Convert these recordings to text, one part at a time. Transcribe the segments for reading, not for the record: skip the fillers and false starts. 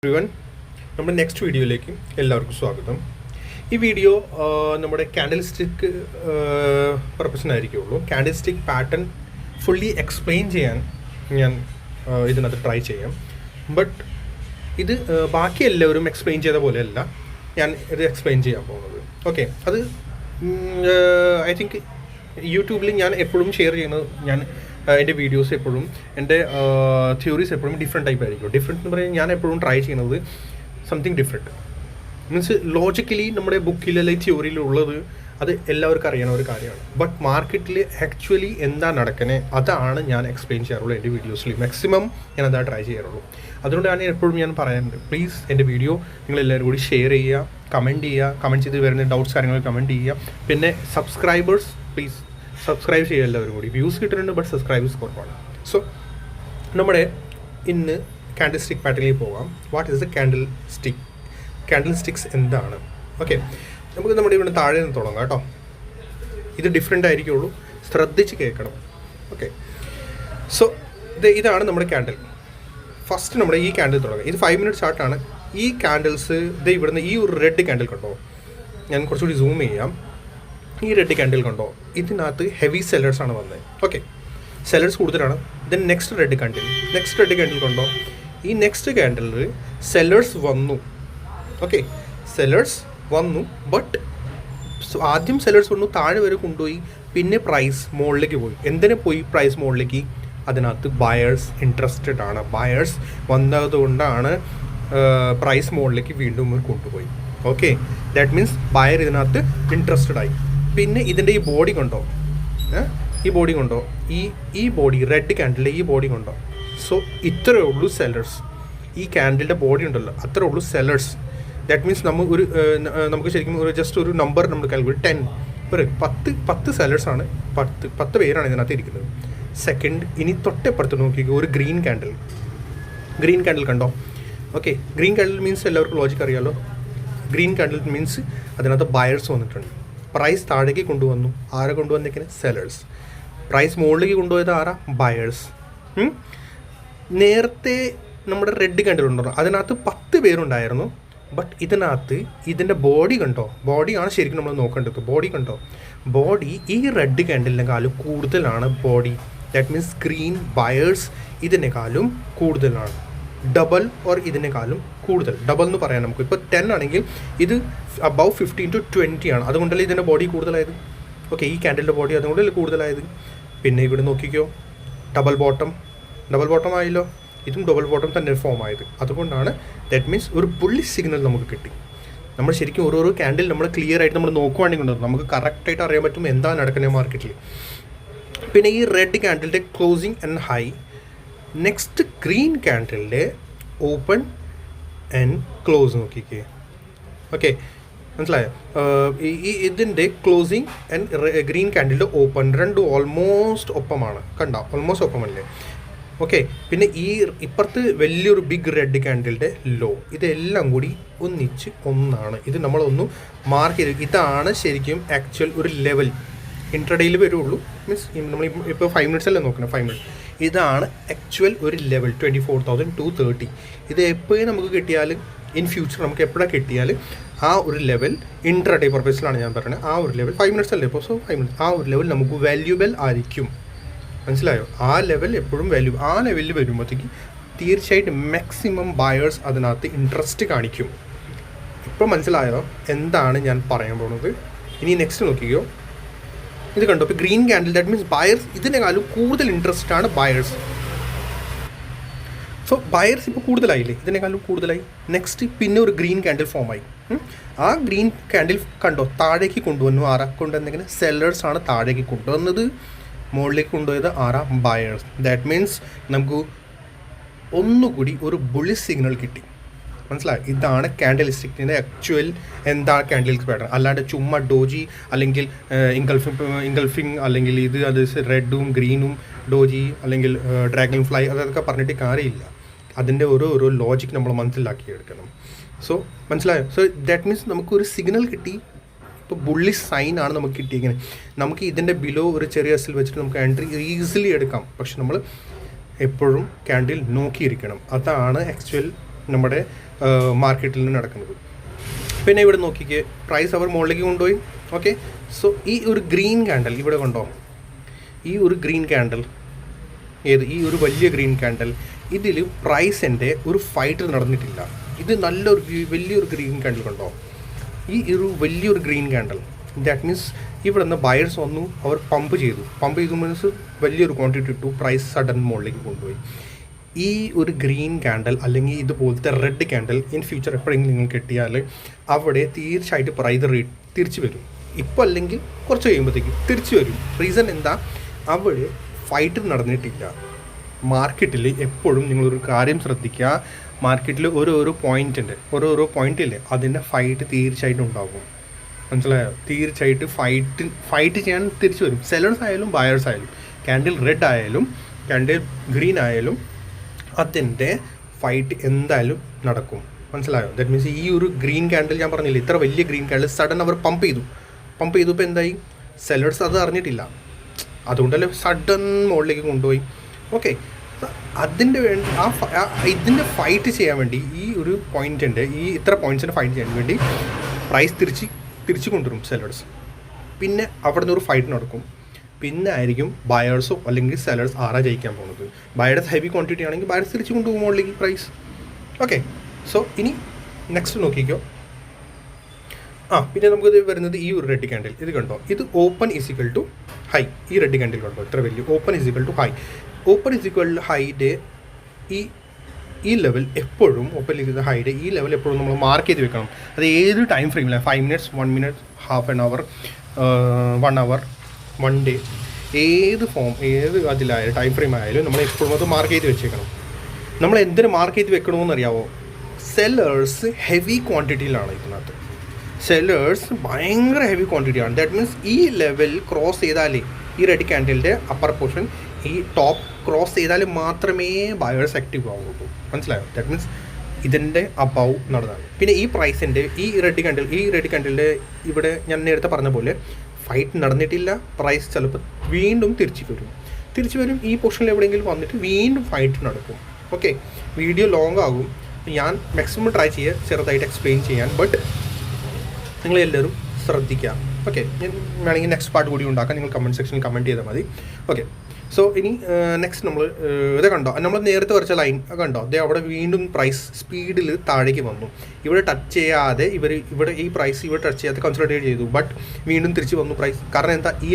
Everyone, നമ്മുടെ next വീഡിയോയിലേക്ക് എല്ലാവർക്കും സ്വാഗതം. ഈ വീഡിയോ നമ്മുടെ കാൻഡിൽ സ്റ്റിക്ക് പർപ്പസിനായിരിക്കുള്ളൂ. Candlestick pattern fully explain ചെയ്യാൻ ഞാൻ ഇതിനകത്ത് ട്രൈ ചെയ്യാം. ബട്ട് ഇത് ബാക്കി എല്ലാവരും എക്സ്പ്ലെയിൻ ചെയ്ത പോലെയല്ല ഞാൻ ഇത് എക്സ്പ്ലെയിൻ ചെയ്യാൻ പോകുന്നത്. ഓക്കെ, അത് ഐ തിങ്ക് യൂട്യൂബിൽ ഞാൻ എപ്പോഴും ഷെയർ ചെയ്യുന്നത്, എൻ്റെ വീഡിയോസ് എപ്പോഴും എൻ്റെ തിയറീസ് എപ്പോഴും ഡിഫറെൻറ്റ് ടൈപ്പ് ആയിരിക്കും. ഡിഫറെൻറ്റ് എന്ന് പറയുന്നത് ഞാൻ എപ്പോഴും ട്രൈ ചെയ്യുന്നത് സംതിങ് ഡിഫറെൻറ്റ്. മീൻസ് ലോജിക്കലി നമ്മുടെ ബുക്കിൽ അല്ലെങ്കിൽ തിയറിയിലുള്ളത് അത് എല്ലാവർക്കും അറിയണ ഒരു കാര്യമാണ്. ബട്ട് മാർക്കറ്റിൽ ആക്ച്വലി എന്താ നടക്കുന്നത് അതാണ് ഞാൻ എക്സ്പ്ലെയിൻ ചെയ്യാറുള്ളൂ എൻ്റെ വീഡിയോസിൽ. മാക്സിമം ഞാൻ അതാ ട്രൈ ചെയ്യാറുള്ളൂ. അതുകൊണ്ടാണ് എപ്പോഴും ഞാൻ പറയാറുണ്ട്, പ്ലീസ് എൻ്റെ വീഡിയോ നിങ്ങളെല്ലാവരും കൂടി ഷെയർ ചെയ്യുക, കമൻറ്റ് ചെയ്യുക, കമൻറ്റ് ചെയ്ത് വരുന്ന ഡൗട്ട്സ് കാര്യങ്ങൾ കമൻറ്റ് ചെയ്യുക. പിന്നെ സബ്സ്ക്രൈബേഴ്സ് പ്ലീസ് സബ്സ്ക്രൈബ് ചെയ്യുക എല്ലാവരും കൂടി. വ്യൂസ് കിട്ടുന്നുണ്ട് ബട്ട് സബ്സ്ക്രൈബേഴ്സ് കുറവാണ്. സോ നമ്മുടെ ഇന്ന് കാൻഡിൽ സ്റ്റിക്ക് പാറ്റേണിൽ പോകാം. What is the candle stick? Candle sticks എന്താണ്? ഓക്കെ, നമുക്ക് നമ്മുടെ ഇവിടെ താഴെ നിന്ന് തുടങ്ങാം കേട്ടോ. ഇത് ഡിഫറെൻ്റ് ആയിരിക്കുള്ളൂ, ശ്രദ്ധിച്ച് കേൾക്കണം. ഓക്കെ, സോ ഇതാണ് നമ്മുടെ കാൻഡിൽ. ഫസ്റ്റ് നമ്മുടെ ഈ കാൻഡിൽ തുടങ്ങാം. ഇത് 5 മിനിറ്റ് ചാർട്ടാണ്. ഈ കാൻഡിൽസ് ഇത് ഇവിടുന്ന് ഈ ഒരു റെഡ് കാൻഡിൽ കണ്ടോ, ഞാൻ കുറച്ചുകൂടി സൂം ചെയ്യാം. ഈ റെഡ് കാൻഡിൽ കണ്ടോ, ഇതിനകത്ത് ഹെവി സെല്ലേഴ്സാണ് വന്നത്. ഓക്കെ, സെല്ലേഴ്സ് കൂടുതലാണ്. ദെൻ നെക്സ്റ്റ് റെഡ് കാൻഡിൽ കണ്ടോ, ഈ നെക്സ്റ്റ് കാൻഡിലിൽ സെല്ലേഴ്സ് വന്നു. ഓക്കെ, സെല്ലേഴ്സ് വന്നു, ബട്ട് ആദ്യം സെല്ലേഴ്സ് വന്നു, താഴെ വരെ കൊണ്ടുപോയി, പിന്നെ പ്രൈസ് മുകളിലേക്ക് പോയി. എന്തിനെ പോയി പ്രൈസ് മുകളിലേക്ക്? അതിനകത്ത് ബയേഴ്സ് ഇൻട്രസ്റ്റഡ് ആണ്. ബയേഴ്സ് വന്നതുകൊണ്ടാണ് പ്രൈസ് മുകളിലേക്ക് വീണ്ടും കൊണ്ടുപോയി. ഓക്കെ, ദാറ്റ് മീൻസ് ബയർ ഇതിനകത്ത് ഇൻട്രസ്റ്റഡ് ആയി. പിന്നെ ഇതിൻ്റെ ഈ ബോഡി കൊണ്ടോ, ഈ ബോഡി റെഡ് കാൻഡിലിൻ്റെ ഈ ബോഡി കൊണ്ടോ. സോ ഇത്രയേ ഉള്ളൂ സെല്ലേഴ്സ്. ഈ കാൻഡിലിൻ്റെ ബോഡി ഉണ്ടല്ലോ, അത്രേ ഉള്ളൂ സെല്ലേഴ്സ്. ദാറ്റ് മീൻസ് നമുക്ക് ശരിക്കും ജസ്റ്റ് ഒരു നമ്പർ നമ്മൾ കാൽക്കുലേറ്റ് 10 ഒരു 10 സെല്ലേഴ്സാണ്. 10 പേരാണ് ഇതിനകത്ത് ഇരിക്കുന്നത്. സെക്കൻഡ്, ഇനി തൊട്ടപ്പുറത്ത് നോക്കിക്കോ, ഒരു ഗ്രീൻ കാൻഡിൽ കണ്ടോ. ഓക്കെ, ഗ്രീൻ കാൻഡിൽ മീൻസ് എല്ലാവർക്കും ലോജിക്ക് അറിയാമല്ലോ. ഗ്രീൻ കാൻഡിൽ മീൻസ് അതിനകത്ത് ബയേഴ്സ് വന്നിട്ടുണ്ട്. പ്രൈസ് താഴേക്ക് കൊണ്ടുവന്നു. ആരെ കൊണ്ടുവന്നേക്കുന്നത്? സെല്ലേഴ്സ്. പ്രൈസ് മുകളിലേക്ക് കൊണ്ടുപോയത് ആരാ? ബയേഴ്സ്. നേരത്തെ നമ്മുടെ റെഡ് കാൻഡിലുണ്ടോ, അതിനകത്ത് 10 പേരുണ്ടായിരുന്നു. ബട്ട് ഇതിനകത്ത് ഇതിൻ്റെ ബോഡി കണ്ടോ, ബോഡിയാണ് ശരിക്കും നമ്മൾ നോക്കേണ്ടത്. ബോഡി കണ്ടോ, ബോഡി ഈ റെഡ് കാൻഡിലിനെക്കാളും കൂടുതലാണ് body. That means green buyers ഇതിനേക്കാളും കൂടുതലാണ്. ഡബിൾ ഓർ ഇതിനേക്കാളും കൂടുതൽ. ഡബിൾ എന്ന് പറയാം നമുക്ക്. ഇപ്പോൾ 10 ആണെങ്കിൽ ഇത് അബവ് 15 to 20 ആണ്. അതുകൊണ്ടല്ലേ ഇതിൻ്റെ ബോഡി കൂടുതലായത്. ഓക്കെ, ഈ കാൻഡിലിൻ്റെ ബോഡി അതുകൊണ്ടല്ലേ കൂടുതലായത്. പിന്നെ ഇവിടെ നോക്കിക്കോ, ഡബിൾ ബോട്ടം ആയല്ലോ. ഇതും ഡബിൾ ബോട്ടം തന്നെ ഫോം ആയത്. അതുകൊണ്ടാണ് ദാറ്റ് മീൻസ് ഒരു ബുള്ളി സിഗ്നൽ നമുക്ക് കിട്ടി. നമ്മൾ ശരിക്കും ഓരോരോ കാൻഡിൽ നമ്മൾ ക്ലിയർ ആയിട്ട് നമ്മൾ നോക്കുവാണെങ്കിൽ നമുക്ക് കറക്റ്റായിട്ട് അറിയാൻ പറ്റും എന്താണ് നടക്കുന്നത് മാർക്കറ്റിൽ. പിന്നെ ഈ റെഡ് കാൻഡിലിൻ്റെ closing and high, next green കാൻഡിലിൻ്റെ ഓപ്പൺ ആൻഡ് ക്ലോസ് നോക്കിക്കേ. ഓക്കെ, മനസ്സിലായോ? ഇതിൻ്റെ ക്ലോസിങ് ആൻഡ് ഗ്രീൻ കാൻഡിലിൻ്റെ ഓപ്പൺ രണ്ടും ഓൾമോസ്റ്റ് ഒപ്പമാണ്. കണ്ടോ, ഓൾമോസ്റ്റ് ഒപ്പമല്ലേ. ഓക്കെ, പിന്നെ ഈ ഇപ്പുറത്ത് വലിയൊരു ബിഗ് റെഡ് കാൻഡിലിൻ്റെ ലോ, ഇതെല്ലാം കൂടി ഒന്നിച്ച് ഒന്നാണ്. ഇത് നമ്മളൊന്ന് മാർക്ക് ചെയ്ത്, ഇതാണ് ശരിക്കും ആക്ച്വൽ ഒരു ലെവൽ. ഇൻട്രഡേയിൽ വരുള്ളൂ. മീൻസ് നമ്മൾ ഇപ്പോൾ 5 മിനിറ്റ്സ് അല്ലേ നോക്കണം, 5 മിനിറ്റ്. ഇതാണ് ആക്ച്വൽ ഒരു ലെവൽ 24,230. ഇത് എപ്പോഴും നമുക്ക് കിട്ടിയാൽ ഇൻ ഫ്യൂച്ചർ നമുക്ക് എപ്പോഴാണ് കിട്ടിയാൽ ആ ഒരു ലെവൽ ഇൻട്രഡേ പർപ്പസിലാണ് ഞാൻ പറയുന്നത്. ആ ഒരു ലെവൽ 5 മിനിറ്റ്സ് അല്ലേ ഇപ്പോൾ. സോ 5 മിനിറ്റ്സ് ആ ഒരു ലെവൽ നമുക്ക് വാല്യൂബിൾ ആയിരിക്കും. മനസ്സിലായോ? ആ ലെവൽ എപ്പോഴും വാല്യൂ. ആ ലെവലിൽ വരുമ്പോഴത്തേക്ക് തീർച്ചയായിട്ടും മാക്സിമം ബയേഴ്സ് അതിനകത്ത് ഇൻട്രസ്റ്റ് കാണിക്കും. ഇപ്പോൾ മനസ്സിലായോ എന്താണ് ഞാൻ പറയാൻ പോകുന്നത്? ഇനി നെക്സ്റ്റ് നോക്കിയോ, ഇത് കണ്ടോ. ഇപ്പോൾ green candle, that means buyers ഇതിനേക്കാളും കൂടുതൽ ഇൻട്രസ്റ്റ് ആണ് ബയേഴ്സ്. സോ ബയേഴ്സ് ഇപ്പോൾ കൂടുതലായില്ലേ, ഇതിനേക്കാളും കൂടുതലായി. നെക്സ്റ്റ് പിന്നെ ഒരു ഗ്രീൻ കാൻഡിൽ ഫോമായി. ആ ഗ്രീൻ കാൻഡിൽ കണ്ടോ താഴേക്ക് കൊണ്ടുവന്നു. ആരാ കൊണ്ടുവന്നെങ്കിൽ? സെല്ലേഴ്സ് ആണ് താഴേക്ക് കൊണ്ടുവന്നത്. മുകളിലേക്ക് കൊണ്ടുപോയത് ആരാ? ബയേഴ്സ്. ദാറ്റ് മീൻസ് നമുക്ക് ഒന്നുകൂടി ഒരു ബുള്ളി സിഗ്നൽ കിട്ടി. മനസ്സിലായി? ഇതാണ് കാൻഡിൽ സ്റ്റിക്കിൻ്റെ ആക്ച്വൽ എന്താ കാൻഡിൽ പാറ്റേൺ. അല്ലാണ്ട് ചുമ്മാ ഡോജി അല്ലെങ്കിൽ ഇൻഗൾഫിങ് അല്ലെങ്കിൽ അത് റെഡും ഗ്രീനും ഡോജി അല്ലെങ്കിൽ ഡ്രാഗൺ ഫ്ലൈ അതൊക്കെ പറഞ്ഞിട്ട് കാര്യമില്ല. അതിൻ്റെ ഓരോ ലോജിക്ക് നമ്മൾ മനസ്സിലാക്കിയെടുക്കണം. സോ മനസ്സിലായോ? സോ ദാറ്റ് മീൻസ് നമുക്കൊരു സിഗ്നൽ കിട്ടി. ഇപ്പോൾ ബുള്ളി സൈൻ ആണ് നമുക്ക് കിട്ടിയിരിക്കുന്നത്. നമുക്ക് ഇതിൻ്റെ ബിലോ ഒരു ചെറിയ എസിൽ വെച്ചിട്ട് നമുക്ക് എൻട്രി ഈസിലി എടുക്കാം. പക്ഷെ നമ്മൾ എപ്പോഴും കാൻഡിൽ നോക്കിയിരിക്കണം. അതാണ് ആക്ച്വൽ നമ്മുടെ മാർക്കറ്റിൽ നടക്കുന്നത്. പിന്നെ ഇവിടെ നോക്കിക്കേ, പ്രൈസ് അവർ മുകളിലേക്ക് കൊണ്ടുപോയി. ഓക്കെ, സോ ഈ ഒരു ഗ്രീൻ കാൻഡൽ ഇവിടെ കണ്ടോ, ഈ ഒരു ഗ്രീൻ കാൻഡൽ, ഈ ഒരു വലിയ ഗ്രീൻ കാൻഡൽ, ഇതിൽ പ്രൈസിൻ്റെ ഒരു ഫൈറ്റ് നടന്നിട്ടില്ല. ഇത് വലിയൊരു ഗ്രീൻ കാൻഡൽ കണ്ടോ, ഈ ഒരു വലിയൊരു ഗ്രീൻ കാൻഡൽ, ദാറ്റ് മീൻസ് ഇവിടെ നിന്ന് ബയേഴ്സ് വന്നു, അവർ പമ്പ് ചെയ്തു മീൻസ് വലിയൊരു ക്വാണ്ടിറ്റി ഇട്ടു, പ്രൈസ് സഡൻ മുകളിലേക്ക് കൊണ്ടുപോയി. ഈ ഒരു ഗ്രീൻ കാൻഡൽ അല്ലെങ്കിൽ ഇതുപോലത്തെ റെഡ് കാൻഡൽ ഇൻ ഫ്യൂച്ചർ എപ്പോഴെങ്കിലും നിങ്ങൾ കിട്ടിയാൽ അവിടെ തീർച്ചയായിട്ടും പ്രൈസ് തിരിച്ചു വരും. ഇപ്പോൾ അല്ലെങ്കിൽ കുറച്ച് കഴിയുമ്പോഴത്തേക്ക് തിരിച്ചു വരും. റീസൺ എന്താ, അവിടെ ഫൈറ്റ് നടന്നിട്ടില്ല. മാർക്കറ്റിൽ എപ്പോഴും നിങ്ങളൊരു കാര്യം ശ്രദ്ധിക്കുക, മാർക്കറ്റിൽ ഓരോരോ പോയിന്റില്ലേ അതിൻ്റെ ഫൈറ്റ് തീർച്ചയായിട്ടും ഉണ്ടാകും. മനസ്സിലായോ? തീർച്ചയായിട്ടും ഫൈറ്റ് ചെയ്യാൻ തിരിച്ചു വരും. സെല്ലേഴ്സ് ആയാലും ബയേഴ്സ് ആയാലും, കാൻഡിൽ റെഡ് ആയാലും കാൻഡിൽ ഗ്രീൻ ആയാലും അതിൻ്റെ ഫൈറ്റ് എന്തായാലും നടക്കും. മനസ്സിലായോ? ദാറ്റ് മീൻസ് ഈ ഒരു ഗ്രീൻ കാൻഡിൽ ഞാൻ പറഞ്ഞില്ല, ഇത്ര വലിയ ഗ്രീൻ കാൻഡിൽ സഡൻ അവർ പമ്പ് ചെയ്തപ്പോൾ എന്തായി, സെല്ലേഴ്സ് അത് അറിഞ്ഞിട്ടില്ല, അതുകൊണ്ടല്ലേ സഡൻ മുകളിലേക്ക് കൊണ്ടുപോയി. ഓക്കെ, അതിൻ്റെ വേണ്ടി ഇതിൻ്റെ ഫൈറ്റ് ചെയ്യാൻ വേണ്ടി ഈ ഒരു പോയിൻറ്റിൻ്റെ ഇത്ര പോയിൻറ്റ്സിൻ്റെ ഫൈറ്റ് ചെയ്യാൻ വേണ്ടി പ്രൈസ് തിരിച്ചു കൊണ്ടുവരും സെല്ലേഴ്സ്. പിന്നെ അവിടെ നിന്ന് ഒരു ഫൈറ്റ് നടക്കും. പിന്നെ ആയിരിക്കും ബയേഴ്സോ അല്ലെങ്കിൽ സെല്ലേഴ്സ് ആരാ ജയിക്കാൻ പോകുന്നത്. ബയേഴ്സ് ഹെവി ക്വാണ്ടിറ്റി ആണെങ്കിൽ ബയേഴ്സ് തിരിച്ചു കൊണ്ടുപോകും മുകളിലേക്ക് പ്രൈസ്. ഓക്കെ, സോ ഇനി നെക്സ്റ്റ് നോക്കിക്കോ. പിന്നെ നമുക്കിത് വരുന്നത് ഈ ഒരു റെഡ് കാൻഡിൽ, ഇത് കണ്ടോ, ഇത് ഓപ്പൺ ഈസിക്കൽ ടു ഹൈ. ഈ റെഡ് കാൻഡിൽ കണ്ടോ, ഇത്ര വലിയ open is equal to high. Open is equal to ഹൈയുടെ ഈ ലെവൽ എപ്പോഴും, ഓപ്പൺ ഈസിക്കൽ ഹൈയുടെ ഈ ലെവൽ എപ്പോഴും നമ്മൾ മാർക്ക് ചെയ്ത് വെക്കണം. അത് ഏത് ടൈം ഫ്രെയിമിലാണ്, 5 minutes, 1 minute, half an hour, 1 hour, 1 day, ഏത് അതിലായാലും ടൈം ഫ്രെയിം ആയാലും നമ്മൾ എപ്പോഴും അത് മാർക്ക് ചെയ്ത് വെച്ചേക്കണം. നമ്മൾ എന്തിനു മാർക്ക് ചെയ്ത് വെക്കണമെന്ന് അറിയാമോ? സെല്ലേഴ്സ് ഹെവി ക്വാണ്ടിറ്റിയിലാണ് ഇതിനകത്ത്. സെല്ലേഴ്സ് ഭയങ്കര ഹെവി ക്വാണ്ടിറ്റിയാണ്. ദാറ്റ് മീൻസ് ഈ ലെവൽ ക്രോസ് ചെയ്താലേ, ഈ റെഡ് കാൻഡിലിൻ്റെ അപ്പർ പോർഷൻ ഈ ടോപ്പ് ക്രോസ് ചെയ്താൽ മാത്രമേ ബയേഴ്സ് ആക്റ്റീവ് ആവുള്ളൂ. മനസ്സിലായോ? ദാറ്റ് മീൻസ് ഇതിൻ്റെ അബവ് നടന്നാണ്. പിന്നെ ഈ പ്രൈസിൻ്റെ ഈ റെഡ് കാൻഡിലിൻ്റെ ഇവിടെ ഞാൻ നേരത്തെ പറഞ്ഞ പോലെ ഫൈറ്റ് നടന്നിട്ടില്ല. പ്രൈസ് ചിലപ്പോൾ വീണ്ടും തിരിച്ചു വരും ഈ പൊസിഷനിൽ എവിടെയെങ്കിലും വന്നിട്ട് വീണ്ടും ഫൈറ്റ് നടക്കും. ഓക്കെ, വീഡിയോ ലോങ് ആകും. ഞാൻ മാക്സിമം ട്രൈ ചെയ്യുക ചെറുതായിട്ട് എക്സ്പ്ലെയിൻ ചെയ്യാൻ, ബട്ട് നിങ്ങളെല്ലാവരും ശ്രദ്ധിക്കുക. ഓക്കെ, ഞാൻ വേണമെങ്കിൽ നെക്സ്റ്റ് പാർട്ട് കൂടി ഉണ്ടാക്കാം, നിങ്ങൾ കമൻറ്റ് സെക്ഷനിൽ കമൻറ്റ് ചെയ്താൽ മതി. ഓക്കെ, സോ ഇനി നെക്സ്റ്റ് നമ്മൾ ഇത് കണ്ടോ, നമ്മൾ നേരത്തെ വരച്ച ലൈൻ കണ്ടോ, അവിടെ വീണ്ടും പ്രൈസ് സ്പീഡിൽ താഴേക്ക് വന്നു. ഇവിടെ ടച്ച് ചെയ്യാതെ ഇവിടെ ഈ പ്രൈസ് ഇവിടെ ടച്ച് ചെയ്യാതെ കൺസൾട്ടേറ്റ് ചെയ്തു, ബട്ട് വീണ്ടും തിരിച്ച് വന്നു പ്രൈസ്. കാരണം എന്താ, ഈ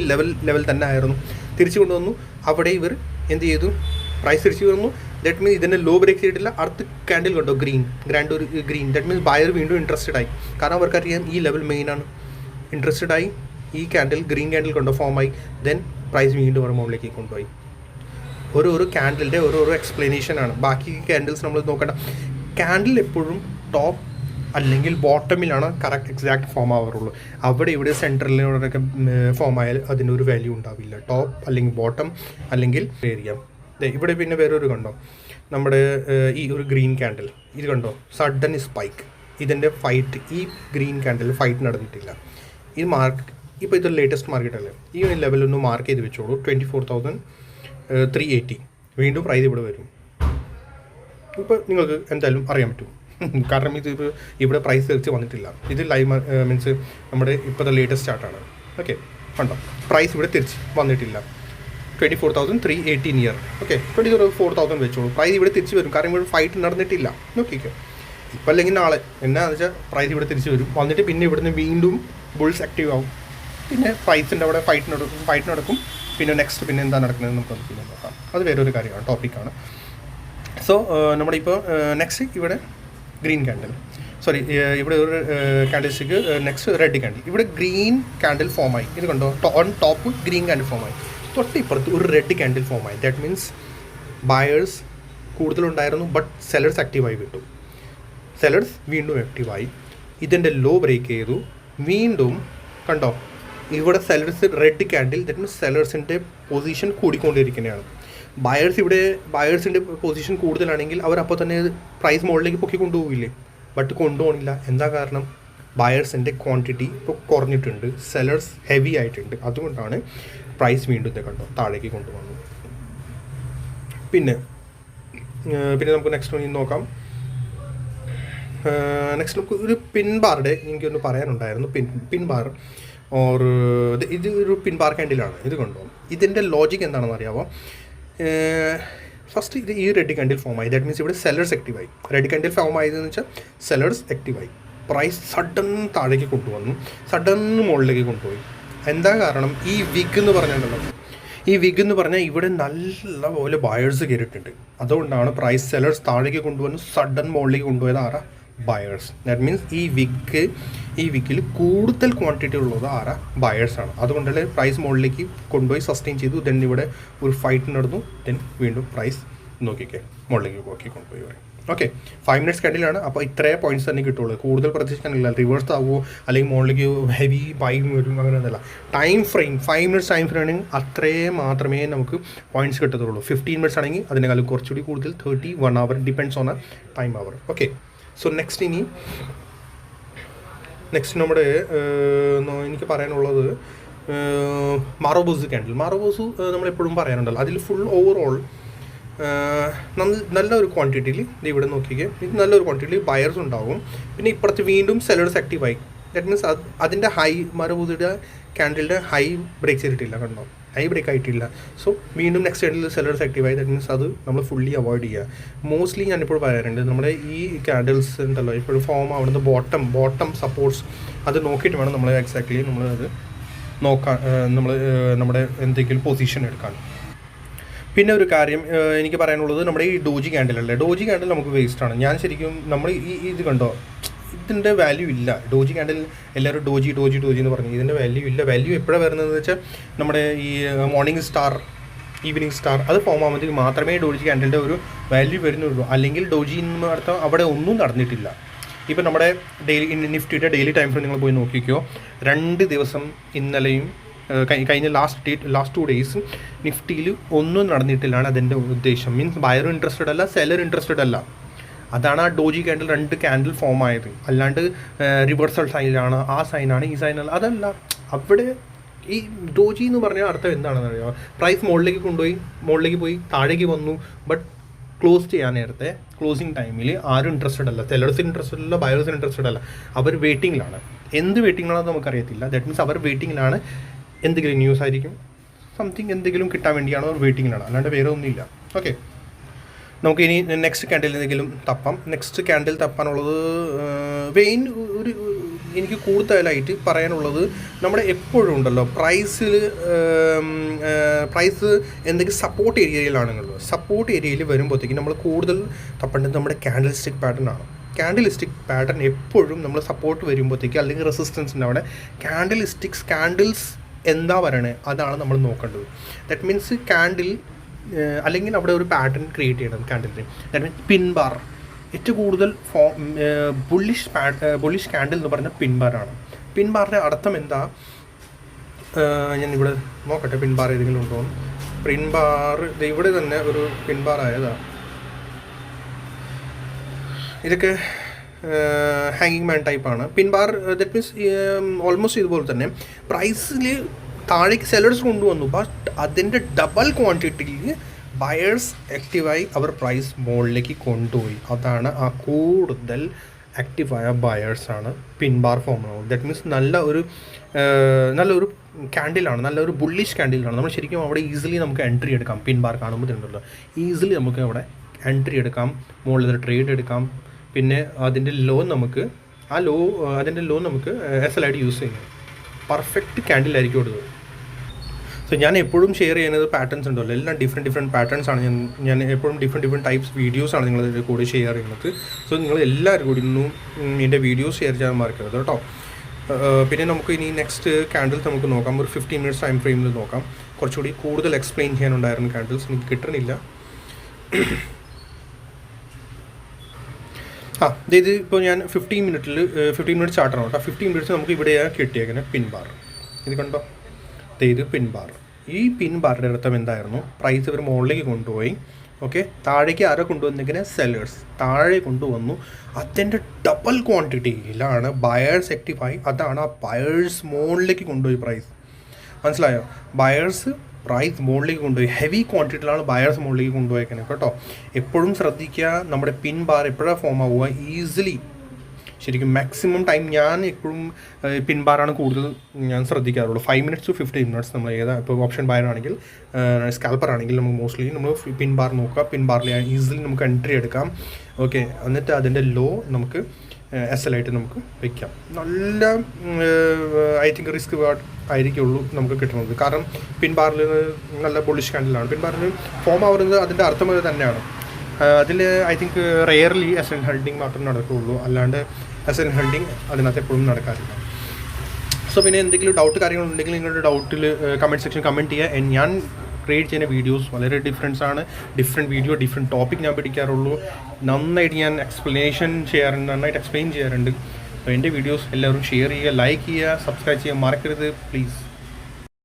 ലെവൽ തന്നെ ആയിരുന്നു, തിരിച്ചു കൊണ്ടുവന്നു. അവിടെ ഇവർ എന്ത് ചെയ്തു, പ്രൈസ് തിരിച്ചു വന്നു. ദാറ്റ് മീൻസ് ഇതിൻ്റെ ലോ ബ്രേക്ക് ചെയ്തിട്ടില്ല. അടുത്ത കാൻഡിൽ കണ്ടോ, ഗ്രീൻ ദാറ്റ് മീൻസ് ബയർ വീണ്ടും ഇൻട്രസ്റ്റഡ് ആയി. കാരണം അവർക്കറിയാം ഈ ലെവൽ മെയിനാണ്. ഇൻട്രസ്റ്റഡ് ആയി, ഈ ഗ്രീൻ കാൻഡിൽ കണ്ടോ ഫോമായി. ദെൻ പ്രൈസ് വീണ്ടും ഒരു മുകളിലേക്ക് കൊണ്ടുപോയി. ഓരോ ക്യാൻഡിലിൻ്റെ ഓരോരോ എക്സ്പ്ലനേഷനാണ്. ബാക്കി ക്യാൻഡിൽസ് നമ്മൾ നോക്കേണ്ട. ക്യാൻഡിൽ എപ്പോഴും ടോപ്പ് അല്ലെങ്കിൽ ബോട്ടമിലാണ് കറക്റ്റ് എക്സാക്ട് ഫോം ആവാറുള്ളൂ. ഇവിടെ സെൻറ്ററിലൊക്കെ ഫോം ആയാൽ അതിൻ്റെ ഒരു വാല്യൂ ഉണ്ടാവില്ല. ടോപ്പ് അല്ലെങ്കിൽ ബോട്ടം അല്ലെങ്കിൽ ഏരിയ. ഇവിടെ പിന്നെ വേറൊരു കണ്ടോ, നമ്മുടെ ഈ ഒരു ഗ്രീൻ കാൻഡിൽ ഇത് കണ്ടോ, സഡൻ സ്പൈക്ക്. ഇതിൻ്റെ ഫൈറ്റ്, ഈ ഗ്രീൻ കാൻഡിൽ ഫൈറ്റ് നടന്നിട്ടില്ല. ഈ ഇപ്പോൾ ഇത് ലേറ്റസ്റ്റ് മാർക്കറ്റ് അല്ലേ, ഈ ലെവലൊന്ന് മാർക്ക് ചെയ്ത് വെച്ചോളൂ. 24,380. വീണ്ടും പ്രൈസ് ഇവിടെ വരും. ഇപ്പോൾ നിങ്ങൾക്ക് എന്തായാലും അറിയാൻ പറ്റും, കാരണം ഇവിടെ പ്രൈസ് തിരിച്ച് വന്നിട്ടില്ല. ഇത് ലൈവ് മീൻസ് നമ്മുടെ ഇപ്പോഴത്തെ ലേറ്റസ്റ്റ് ചാർട്ടാണ്. ഓക്കെ, കണ്ടോ, പ്രൈസ് ഇവിടെ തിരിച്ച് വന്നിട്ടില്ല. 24,380 നിയർ. ഓക്കെ, 24,000 വെച്ചോളൂ. പ്രൈസ് ഇവിടെ തിരിച്ച് വരും, കാരണം ഇവിടെ ഫൈറ്റ് നടന്നിട്ടില്ല. നോക്കിക്കോ, ഇപ്പം അല്ലെങ്കിൽ നാളെ എന്നാന്ന് വെച്ചാൽ പ്രൈസ് ഇവിടെ തിരിച്ച് വരും, വന്നിട്ട് പിന്നെ ഇവിടുന്ന് വീണ്ടും ബുൾസ് ആക്റ്റീവ് ആവും. പിന്നെ പ്രൈസിൻ്റെ അവിടെ ഫൈറ്റ് നടക്കും. പിന്നെ നെക്സ്റ്റ് പിന്നെ എന്താ നടക്കുന്നത് നമുക്ക് പിന്നെ നോക്കാം. അത് വേറൊരു കാര്യമാണ്, ടോപ്പിക്കാണ്. സോ നമ്മുടെ ഇപ്പോൾ നെക്സ്റ്റ് ഇവിടെ ഗ്രീൻ കാൻഡിൽ, ഇവിടെ ഒരു കാൻഡിൽസ്റ്റിക്ക് നെക്സ്റ്റ് റെഡ് കാൻഡിൽ. ഇവിടെ ഗ്രീൻ കാൻഡിൽ ഫോമായി. ഇത് കണ്ടോ, ഓൺ ടോപ്പ് ഗ്രീൻ കാൻഡിൽ ഫോമായി. തൊട്ടിപ്പുറത്ത് ഒരു റെഡ് കാൻഡിൽ ഫോമായി. ദാറ്റ് മീൻസ് ബയേഴ്സ് കൂടുതലുണ്ടായിരുന്നു, ബട്ട് സെല്ലേഴ്സ് ആക്റ്റീവായി വിട്ടു. സെല്ലേഴ്സ് വീണ്ടും ആക്റ്റീവായി. ഇതിൻ്റെ ലോ ബ്രേക്ക് ചെയ്തു. വീണ്ടും കണ്ടോ, ഇവിടെ sellers red candle. That means സെല്ലേഴ്സിൻ്റെ പൊസിഷൻ കൂടിക്കൊണ്ടിരിക്കുന്നതാണ്. ബയേഴ്സിൻ്റെ പൊസിഷൻ കൂടുതലാണെങ്കിൽ അവർ അപ്പോൾ തന്നെ പ്രൈസ് മുകളിലേക്ക് പൊക്കി കൊണ്ടുപോകില്ലേ, ബട്ട് കൊണ്ടുപോകണില്ല. എന്താ കാരണം, ബയേഴ്സിൻ്റെ ക്വാണ്ടിറ്റി ഇപ്പോൾ കുറഞ്ഞിട്ടുണ്ട്, സെല്ലേഴ്സ് ഹെവി ആയിട്ടുണ്ട്. അതുകൊണ്ടാണ് പ്രൈസ് വീണ്ടും കണ്ടോ താഴേക്ക് കൊണ്ടുവന്നു. പിന്നെ നമുക്ക് നെക്സ്റ്റ് നോക്കാം. നെക്സ്റ്റ് നമുക്ക് ഒരു പിൻ ബാറുടെ എനിക്കൊന്ന് പറയാനുണ്ടായിരുന്നു. പിൻ ബാർ ഓർ ഇത് ഒരു പിൻ ബാർ ക്യാൻഡിലാണ്. ഇത് കണ്ടോ, ഇതിൻ്റെ ലോജിക് എന്താണെന്ന് അറിയാമോ? ഫസ്റ്റ് ഇത് ഈ റെഡ് ക്യാൻഡിൽ ഫോം ആയി, ദാറ്റ് മീൻസ് ഇവിടെ സെല്ലേഴ്സ് ആക്റ്റീവായി. റെഡ് ക്യാൻഡിൽ ഫോം ആയതെന്ന് വെച്ചാൽ സെല്ലേഴ്സ് ആക്റ്റീവായി, പ്രൈസ് സഡൻ താഴേക്ക് കൊണ്ടുവന്നു, സഡൻ മുകളിലേക്ക് കൊണ്ടുപോയി. എന്താ കാരണം? ഈ വിഗ് എന്ന് പറഞ്ഞിട്ടുണ്ടല്ലോ, ഈ വിഗ് എന്ന് പറഞ്ഞാൽ ഇവിടെ നല്ല പോലെ ബയേഴ്സ് കയറിയിട്ടുണ്ട്. അതുകൊണ്ടാണ് പ്രൈസ് സെല്ലേഴ്സ് താഴേക്ക് കൊണ്ടുവന്ന് സഡൻ മുകളിലേക്ക് കൊണ്ടുപോയത് ആരാ? ബയേഴ്സ്. ദാറ്റ് മീൻസ് ഈ വിക്കിൽ കൂടുതൽ ക്വാണ്ടിറ്റി ഉള്ളത് ആരാ? ബയേഴ്സാണ്. അതുകൊണ്ടല്ലേ പ്രൈസ് മുകളിലേക്ക് കൊണ്ടുപോയി സസ്റ്റെയിൻ ചെയ്തു. ദെൻ ഇവിടെ ഒരു ഫൈറ്റ് നടന്നു. ദെൻ വീണ്ടും പ്രൈസ് നോക്കിക്കേ മുകളിലേക്ക് കൊണ്ടുപോയി പറയും. ഓക്കെ, 5 മിനിറ്റ്സ് ക്യാൻഡിലാണ്. അപ്പോൾ ഇത്രയും പോയിന്റ്സ് തന്നെ കിട്ടുള്ളൂ, കൂടുതൽ പ്രതീക്ഷിക്കാനില്ല. റിവേഴ്സ് ആവുമോ അല്ലെങ്കിൽ മുകളിലേക്ക് ഹെവി ബൈങ് വരും അങ്ങനെയൊന്നുമല്ല. ടൈം ഫ്രെയിം 5 മിനിറ്റ്സ് ടൈം ഫ്രെയിമിന് അത്രയും മാത്രമേ നമുക്ക് പോയിന്റ്സ് കിട്ടത്തുള്ളൂ. 15 മിനിറ്റ്സ് ആണെങ്കിൽ അതിനേക്കാളും കുറച്ചുകൂടി കൂടുതൽ 31 hour depends on time hour. Okay, so next നമ്മുടെ എനിക്ക് പറയാനുള്ളത് മാറോബോസ് ക്യാൻഡിൽ. മാറോബോസ് നമ്മളെപ്പോഴും പറയാനുണ്ടല്ലോ, അതിൽ ഫുൾ ഓവറോൾ നല്ലൊരു ക്വാണ്ടിറ്റിയിൽ ഇവിടെ നോക്കിക്കേ, ഇത് നല്ലൊരു ക്വാണ്ടിറ്റിയിൽ ബയേഴ്സ് ഉണ്ടാവും. പിന്നെ ഇപ്പുറത്ത് വീണ്ടും സെല്ലേഴ്സ് ആക്റ്റീവായി. ദാറ്റ് മീൻസ് അതിൻ്റെ ഹൈ മാറോബോസിയുടെ ക്യാൻഡിലിൻ്റെ ഹൈ ബ്രേക്ക് ചെയ്തിട്ടില്ല, കണ്ടോ? ഹൈ ബ്രേക്ക് ആയിട്ടില്ല. സോ വീണ്ടും നെക്സ്റ്റ് ക്യാൻഡിൽ സെല്ലേഴ്സ് ആക്റ്റീവായി. ദാറ്റ് മീൻസ് അത് നമ്മൾ ഫുള്ളി അവോയ്ഡ് ചെയ്യുക. മോസ്റ്റ്ലി ഞാനിപ്പോൾ പറയാറുണ്ട്, നമ്മുടെ ഈ ക്യാൻഡിൽസ് ഉണ്ടല്ലോ ഇപ്പോഴും ഫോം ആവുന്നത് ബോട്ടം സപ്പോർട്ട്സ് അത് നോക്കിയിട്ട് വേണം നമ്മൾ എക്സാക്ട്ലി നമ്മളത് നോക്കാൻ, നമ്മുടെ എന്തെങ്കിലും പൊസിഷൻ എടുക്കാൻ. പിന്നെ ഒരു കാര്യം എനിക്ക് പറയാനുള്ളത്, നമ്മുടെ ഈ ഡോജി ക്യാൻഡിലല്ലേ, ഡോജി ക്യാൻഡിൽ നമുക്ക് വേസ്റ്റാണ്. ഞാൻ ശരിക്കും നമ്മൾ ഇത് കണ്ടോ, ഇതിൻ്റെ വാല്യൂ ഇല്ല. ഡോജി ക്യാൻഡിൽ എല്ലാവരും ഡോജി എന്ന് പറഞ്ഞു, ഇതിൻ്റെ വാല്യൂ ഇല്ല. വാല്യൂ എപ്പോഴാണ് വരുന്നതെന്ന് വെച്ചാൽ നമ്മുടെ ഈ മോർണിംഗ് സ്റ്റാർ, ഈവനിങ് സ്റ്റാർ അത് ഫോം ആകുമ്പോഴത്തേക്ക് മാത്രമേ ഡോജി ക്യാൻഡിലിൻ്റെ ഒരു വാല്യൂ വരുന്നുള്ളൂ. അല്ലെങ്കിൽ ഡോജി എന്ന് അർത്ഥം അവിടെ ഒന്നും നടന്നിട്ടില്ല. ഇപ്പം നമ്മുടെ നിഫ്റ്റിയുടെ ഡെയിലി ടൈം ഫ്രെയിം നിങ്ങൾ പോയി നോക്കിക്കോ, 2 ദിവസം ഇന്നലെയും കഴിഞ്ഞ ലാസ്റ്റ് 2 ഡേയ്സ് നിഫ്റ്റിയിൽ ഒന്നും നടന്നിട്ടില്ലാണ് അതിൻ്റെ ഉദ്ദേശം. മീൻസ് ബയർ ഇൻട്രസ്റ്റഡ് അല്ല, സെല്ലർ ഇൻട്രസ്റ്റഡ് അല്ല. അതാണ് ആ ഡോജി ക്യാൻഡിൽ 2 ക്യാൻഡിൽ ഫോം ആയത്. അല്ലാണ്ട് റിവേഴ്സൽ സൈനാണ്, ആ സൈനാണ്, ഈ സൈനാണ്, അതല്ല. അവിടെ ഈ ഡോജി എന്ന് പറഞ്ഞാൽ അർത്ഥം എന്താണെന്ന് അറിയാമോ? പ്രൈസ് മുകളിലേക്ക് പോയി താഴേക്ക് വന്നു, ബട്ട് ക്ലോസ് ചെയ്യാൻ നേരത്തെ ക്ലോസിങ് ടൈമിൽ ആരും ഇൻട്രസ്റ്റഡ് അല്ല, സെല്ലേഴ്സിന് ഇൻട്രസ്റ്റഡ് അല്ല, ബയേഴ്സിന് ഇൻട്രസ്റ്റഡ് അല്ല. അവർ വെയിറ്റിങ്ങിലാണ്. എന്ത് വെയിറ്റിങ്ങിലാണെന്ന് നമുക്കറിയത്തില്ല. ദാറ്റ് മീൻസ് അവർ വെയിറ്റിങ്ങിലാണ്. എന്തെങ്കിലും ന്യൂസ് ആയിരിക്കും, സംതിങ് എന്തെങ്കിലും കിട്ടാൻ വേണ്ടിയാണ് അവർ വെയിറ്റിങ്ങിലാണ്, അല്ലാണ്ട് വേറെ ഒന്നുമില്ല. ഓക്കെ, നമുക്ക് ഇനി നെക്സ്റ്റ് ക്യാൻഡിൽ എന്തെങ്കിലും തപ്പാം. നെക്സ്റ്റ് ക്യാൻഡിൽ തപ്പാനുള്ളത് എനിക്ക് കൂടുതലായിട്ട് പറയാനുള്ളത്, നമ്മുടെ എപ്പോഴും ഉണ്ടല്ലോ പ്രൈസ് എന്തെങ്കിലും സപ്പോർട്ട് ഏരിയയിലാണെന്നുള്ളത്. സപ്പോർട്ട് ഏരിയയിൽ വരുമ്പോഴത്തേക്കും നമ്മൾ കൂടുതൽ തപ്പേണ്ടത് നമ്മുടെ ക്യാൻഡിൽസ്റ്റിക് പാറ്റേൺ ആണ്. ക്യാൻഡിൽസ്റ്റിക് പാറ്റേൺ എപ്പോഴും നമ്മൾ സപ്പോർട്ട് വരുമ്പോഴത്തേക്ക് അല്ലെങ്കിൽ റെസിസ്റ്റൻസിൻ്റെ അവിടെ ക്യാൻഡിൽസ് എന്താ പറയണേ അതാണ് നമ്മൾ നോക്കേണ്ടത്. ദാറ്റ് മീൻസ് ക്യാൻഡിൽ അല്ലെങ്കിൽ അവിടെ ഒരു പാറ്റേൺ ക്രിയേറ്റ് ചെയ്യണം ക്യാൻഡിലിന്. ദാറ്റ് മീൻസ് പിൻ ബാർ ഏറ്റവും കൂടുതൽ ബുള്ളിഷ് ക്യാൻഡിൽ എന്ന് പറഞ്ഞാൽ പിൻ ബാറാണ്. പിൻ ബാറിൻ്റെ അർത്ഥം എന്താ? ഞാൻ ഇവിടെ നോക്കട്ടെ പിൻ ബാർ ഏതെങ്കിലും ഉണ്ടോ. പിൻ ബാർ ഇവിടെ തന്നെ ഒരു പിൻ ബാർ ആയതാണ്. ഇതൊക്കെ ഹാങ്ങിങ് മാൻ ടൈപ്പാണ് പിൻ ബാർ. ദറ്റ് മീൻസ് ഓൾമോസ്റ്റ് ഇതുപോലെ തന്നെ പ്രൈസിൽ താഴേക്ക് സെല്ലേഴ്സ് കൊണ്ടുവന്നു, ബട്ട് അതിൻ്റെ ഡബിൾ ക്വാണ്ടിറ്റിയിൽ ബയേഴ്സ് ആക്റ്റീവായി അവർ പ്രൈസ് മുകളിലേക്ക് കൊണ്ടുപോയി. അതാണ് ആ കൂടുതൽ ആക്റ്റീവായ ബയേഴ്സാണ് പിൻ ബാർ ഫോം ആവുന്നത്. ദാറ്റ് മീൻസ് നല്ലൊരു ക്യാൻഡിലാണ്, നല്ലൊരു ബുള്ളിഷ് ക്യാൻഡിലാണ്. നമ്മൾ ശരിക്കും അവിടെ ഈസിലി നമുക്ക് എൻട്രി എടുക്കാം. പിൻ ബാർ കാണുമ്പോൾ ഉണ്ടല്ലോ, ഈസിലി നമുക്ക് അവിടെ എൻട്രി എടുക്കാം, മുകളിൽ ട്രേഡ് എടുക്കാം. പിന്നെ അതിൻ്റെ ലോൺ നമുക്ക് SL ആയിട്ട് യൂസ് ചെയ്യാം. പെർഫെക്റ്റ് ക്യാൻഡിലായിരിക്കും കൊടുത്തത്. സോ ഞാൻ എപ്പോഴും ഷെയർ ചെയ്യുന്നത് പാറ്റേൺസ് ഉണ്ടല്ലോ, എല്ലാം ഡിഫറെൻറ്റ് പാറ്റേൺസ് ആണ്. ഞാൻ എപ്പോഴും ഡിഫറെൻറ്റ് ടൈപ്സ് വീഡിയോസാണ് നിങ്ങളുടെ കൂടെ ഷെയർ ചെയ്യുന്നത്. സോ നിങ്ങൾ എല്ലാവരും കൂടി ഇന്നും എൻ്റെ വീഡിയോസ് ഷെയർ ചെയ്യാൻ മറക്കരുത് കേട്ടോ. പിന്നെ നമുക്ക് ഇനി നെക്സ്റ്റ് ക്യാൻഡിൽസ് നമുക്ക് നോക്കാം. ഒരു 15 മിനിറ്റ്സ് ടൈം ഫ്രെയിമിൽ നോക്കാം. കുറച്ചുകൂടി കൂടുതൽ എക്സ്പ്ലെയിൻ ചെയ്യാനുണ്ടായിരുന്നു ക്യാൻഡിൽസ്, എനിക്ക് കിട്ടണില്ല. ഇത് ഇപ്പോൾ ഞാൻ 15 മിനിറ്റ്സ് ചാർട്ടാണ് കേട്ടോ. 15 മിനിറ്റ്സ് നമുക്ക് ഇവിടെയാണ് കിട്ടിയേക്കുന്നത് പിൻ ബാർ. ഇത് കണ്ടോ, ഇത് പിൻ ബാർ. ഈ പിൻ ബാറിൻ്റെ അർത്ഥം എന്തായിരുന്നു? പ്രൈസ് ഇവർ മുകളിലേക്ക് കൊണ്ടുപോയി. ഓക്കെ, താഴേക്ക് ആരോ കൊണ്ടുവന്നെങ്കിൽ സെല്ലേഴ്സ് താഴെ കൊണ്ടുവന്നു. അതിൻ്റെ ഡബിൾ ക്വാണ്ടിറ്റിയിലാണ് ബയേഴ്സ് ആക്റ്റീവായി. അതാണ് ആ ബയേഴ്സ് മുകളിലേക്ക് കൊണ്ടുപോയി പ്രൈസ്. മനസ്സിലായോ? ബയേഴ്സ് പ്രൈസ് മുകളിലേക്ക് കൊണ്ടുപോയി. ഹെവി ക്വാണ്ടിറ്റിയിലാണ് ബയേഴ്സ് മുകളിലേക്ക് കൊണ്ടുപോയേക്കുന്നത് കേട്ടോ. എപ്പോഴും ശ്രദ്ധിക്കുക, നമ്മുടെ പിൻ ബാർ എപ്പോഴാണ് ഫോം ആവുക? ഈസിലി ശരിക്കും മാക്സിമം ടൈം ഞാൻ എപ്പോഴും പിൻബാറാണ് കൂടുതൽ ഞാൻ ശ്രദ്ധിക്കാറുള്ളൂ. 5 minutes to 15 minutes നമ്മൾ ഇപ്പോൾ ഓപ്ഷൻ ബയർ ആണെങ്കിൽ സ്കാൽപ്പർ ആണെങ്കിൽ നമുക്ക് മോസ്റ്റ്ലി നമ്മൾ പിൻബാർ നോക്കുക. പിൻബാറിൽ ഈസിലി നമുക്ക് എൻട്രി എടുക്കാം. ഓക്കെ, എന്നിട്ട് അതിൻ്റെ ലോ നമുക്ക് SL ആയിട്ട് നമുക്ക് വയ്ക്കാം. നല്ല ഐ തിങ്ക് റിസ്ക് ആയിരിക്കുള്ളൂ നമുക്ക് കിട്ടുന്നത്. കാരണം പിൻബാറിൽ നല്ല ബുള്ളിഷ് കാൻഡിലാണ്. പിൻബാറിൽ ഫോം ആവുന്നത് അതിൻ്റെ അർത്ഥം അത് തന്നെയാണ്. അതിൽ I think rarely SL holding മാത്രമേ നടക്കുകയുള്ളൂ, അല്ലാണ്ട് SL ഹോൾഡിങ് അതിനകത്ത് എപ്പോഴും നടക്കാറില്ല. സോ പിന്നെ എന്തെങ്കിലും ഡൗട്ട് കാര്യങ്ങളുണ്ടെങ്കിൽ നിങ്ങളുടെ ഡൗട്ടിൽ കമൻറ്റ് സെക്ഷൻ കമൻറ്റ് ചെയ്യുക. ഞാൻ ക്രിയേറ്റ് ചെയ്യുന്ന വീഡിയോസ് വളരെ ഡിഫറെൻറ്റ് വീഡിയോ ഡിഫറെൻറ്റ് ടോപ്പിക് ഞാൻ പിടിക്കാറുള്ളൂ. നന്നായിട്ട് ഞാൻ നന്നായിട്ട് എക്സ്പ്ലെയിൻ ചെയ്യാറുണ്ട്. അപ്പോൾ എൻ്റെ വീഡിയോസ് എല്ലാവരും ഷെയർ ചെയ്യുക, ലൈക്ക് ചെയ്യുക, സബ്സ്ക്രൈബ് ചെയ്യുക മറക്കരുത് പ്ലീസ്.